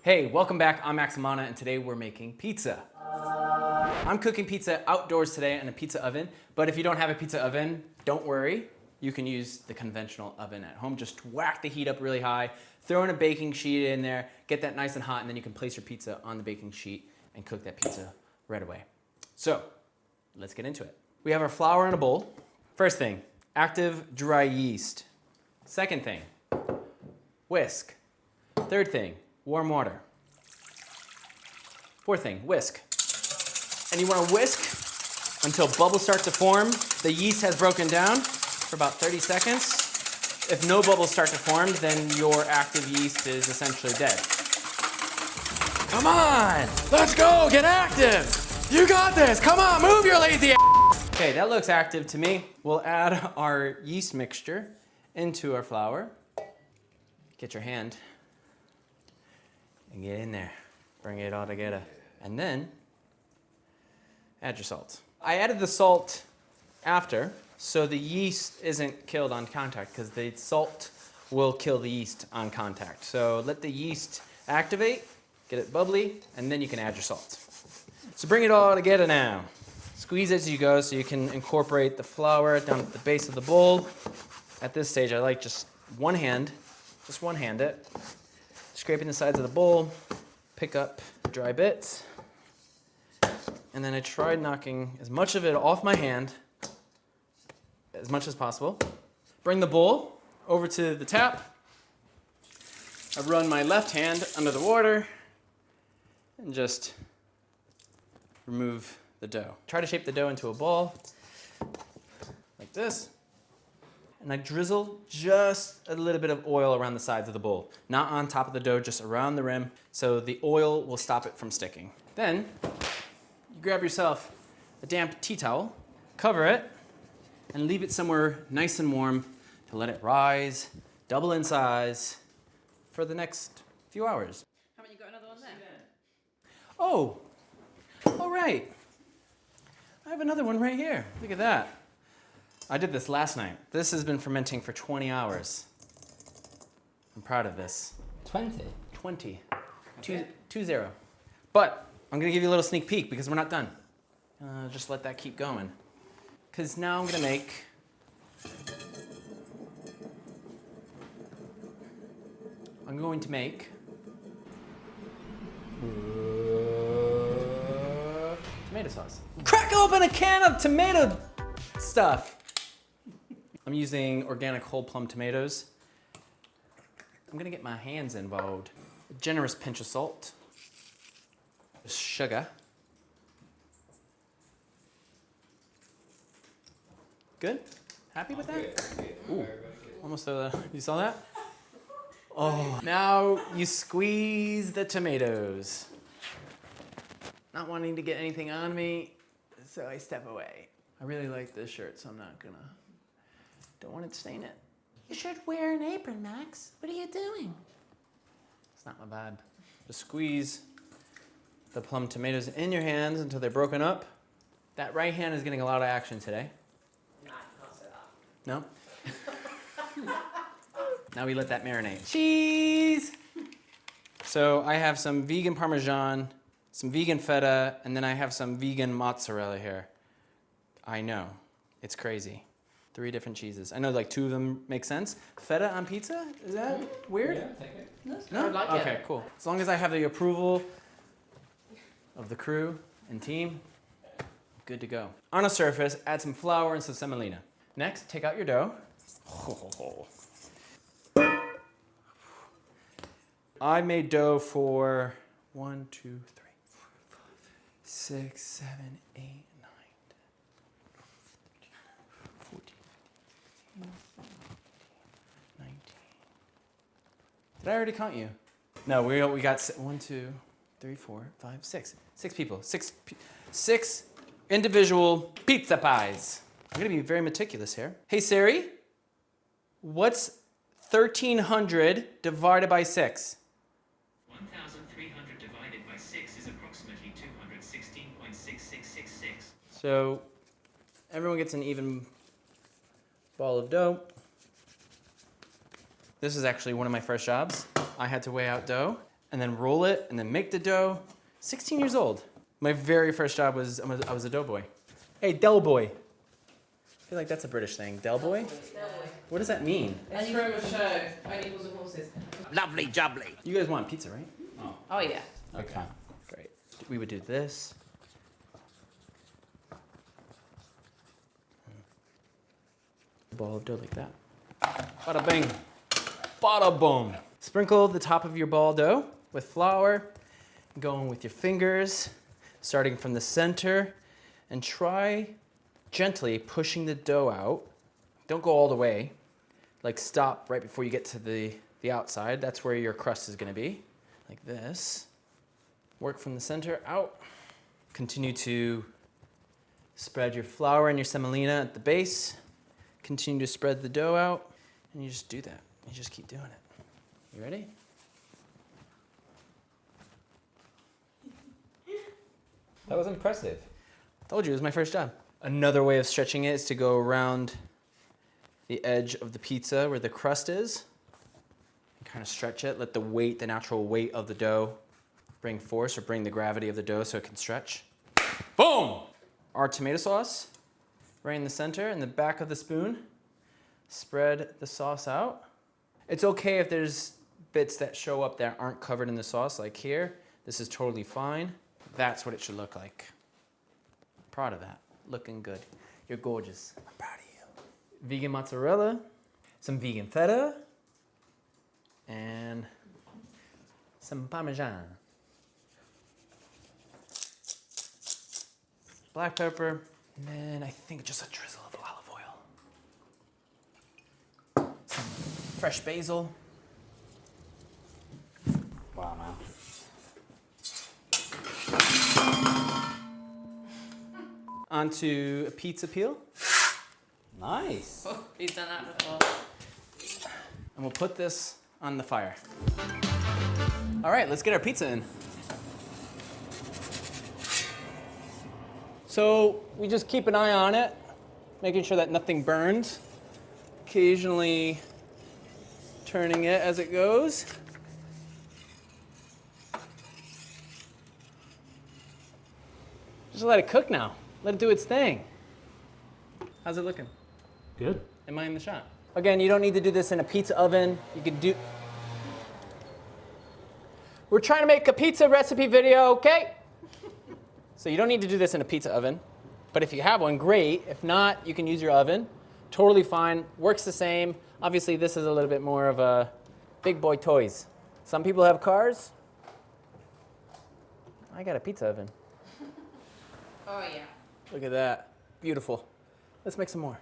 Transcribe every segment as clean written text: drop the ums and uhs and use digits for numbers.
Hey, welcome back. I'm Max Amana, and today we're making pizza. I'm cooking pizza outdoors today in a pizza oven, but if you don't have a pizza oven, don't worry. You can use the conventional oven at home. Just whack the heat up really high, throw in a baking sheet in there, get that nice and hot, and then you can place your pizza on the baking sheet and cook that pizza right away. So, let's get into it. We have our flour in a bowl. First thing, active dry yeast. Second thing, whisk. Third thing, warm water. Fourth thing, whisk. And you want to whisk until bubbles start to form. The yeast has broken down for about 30 seconds. If no bubbles start to form, then your active yeast is essentially dead. Come on, let's go, get active. You got this, come on, move your lazy ass. Okay, that looks active to me. We'll add our yeast mixture into our flour. Get your hand and get in there. Bring it all together. And then add your salt. I added the salt after, so the yeast isn't killed on contact, because the salt will kill the yeast on contact. So let the yeast activate, get it bubbly, and then you can add your salt. So bring it all together now. Squeeze as you go so you can incorporate the flour down at the base of the bowl. At this stage, I like just one hand it, scraping the sides of the bowl, pick up the dry bits, and then I tried knocking as much of it off my hand as much as possible. Bring the bowl over to the tap. I run my left hand under the water and just remove the dough. Try to shape the dough into a ball like this. And I drizzle just a little bit of oil around the sides of the bowl. Not on top of the dough, just around the rim, so the oil will stop it from sticking. Then, you grab yourself a damp tea towel, cover it, and leave it somewhere nice and warm to let it rise, double in size, for the next few hours. Haven't you got another one there? Oh, all right. I have another one right here. Look at that. I did this last night. This has been fermenting for 20 hours. I'm proud of this. 20? 20. Okay. 2-0. But I'm gonna give you a little sneak peek because we're not done. Just let that keep going. Because now I'm gonna make tomato sauce. Crack open a can of tomato stuff. I'm using organic whole plum tomatoes. I'm gonna get my hands involved. A generous pinch of salt. Sugar. Good? Happy with that? Ooh, almost you saw that? Oh, now you squeeze the tomatoes. Not wanting to get anything on me, so I step away. I really like this shirt, so I'm not gonna. Don't want it to stain it. You should wear an apron, Max. What are you doing? It's not my vibe. Just squeeze the plum tomatoes in your hands until they're broken up. That right hand is getting a lot of action today. Nah, I can't say that. No? Now we let that marinate. Cheese! So I have some vegan Parmesan, some vegan feta, and then I have some vegan mozzarella here. I know, it's crazy. 3 different cheeses. I know like 2 of them make sense. Feta on pizza? Is that weird? Yeah, take it. No? I like it. Okay, cool. As long as I have the approval of the crew and team, good to go. On a surface, add some flour and some semolina. Next, take out your dough. I made dough for 1, 2, 3, 4, 5, 6, 7, 8, 9, 10, 14, 15, 19. Did I already count you? No, we got 1, 2, 3, 4, 5, 6. 6 people. 6 individual pizza pies. I'm gonna be very meticulous here. Hey Siri, what's 1,300 divided by 6? 1,300 divided by 6 is approximately 216.6666. So everyone gets an even ball of dough. This is actually one of my first jobs. I had to weigh out dough, and then roll it, and then make the dough. 16 years old. My very first job was, I was a doughboy. Hey, Del Boy. I feel like that's a British thing. Del Boy? What does that mean? It's from a show, Only Fools and Horses. Lovely jubbly. You guys want pizza, right? Oh yeah. Okay. Great. We would do this. Ball of dough like that. Bada bing. Bada boom. Sprinkle the top of your ball dough with flour. Going with your fingers, starting from the center, and try gently pushing the dough out. Don't go all the way. Like stop right before you get to the outside. That's where your crust is gonna be. Like this. Work from the center out. Continue to spread your flour and your semolina at the base. Continue to spread the dough out, and you just do that. You just keep doing it. You ready? That was impressive. Told you, it was my first job. Another way of stretching it is to go around the edge of the pizza where the crust is. And kind of stretch it. Let the weight, the natural weight of the dough bring force or bring the gravity of the dough so it can stretch. Boom! Our tomato sauce, right in the center, in the back of the spoon. Spread the sauce out. It's okay if there's bits that show up that aren't covered in the sauce, like here. This is totally fine. That's what it should look like. Proud of that. Looking good. You're gorgeous. I'm proud of you. Vegan mozzarella, some vegan feta, and some Parmesan. Black pepper, and then I think just a drizzle of olive oil. Some fresh basil. Wow, man. Onto a pizza peel, Nice. Oh, he's done that before. and we'll put this on the fire. All right, let's get our pizza in. So we just keep an eye on it, making sure that nothing burns. Occasionally turning it as it goes. Just let it cook now. Let it do its thing. How's it looking? Good. Am I in the shot? Again, you don't need to do this in a pizza oven. You can do... We're trying to make a pizza recipe video, okay? So you don't need to do this in a pizza oven. But if you have one, great. If not, you can use your oven. Totally fine. Works the same. Obviously, this is a little bit more of a big boy toys. Some people have cars. I got a pizza oven. Oh yeah. Look at that. Beautiful. Let's make some more.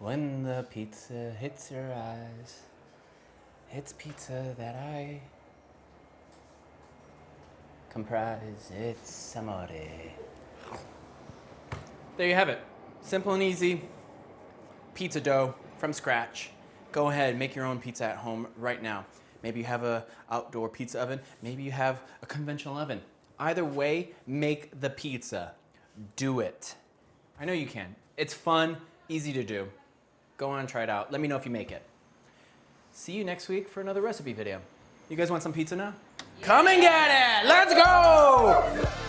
When the pizza hits your eyes, it's pizza that I comprise. It's amore. There you have it. Simple and easy. Pizza dough from scratch. Go ahead, make your own pizza at home right now. Maybe you have an outdoor pizza oven. Maybe you have a conventional oven. Either way, make the pizza. Do it. I know you can. It's fun, easy to do. Go on, try it out. Let me know if you make it. See you next week for another recipe video. You guys want some pizza now? Yeah. Come and get it! Let's go!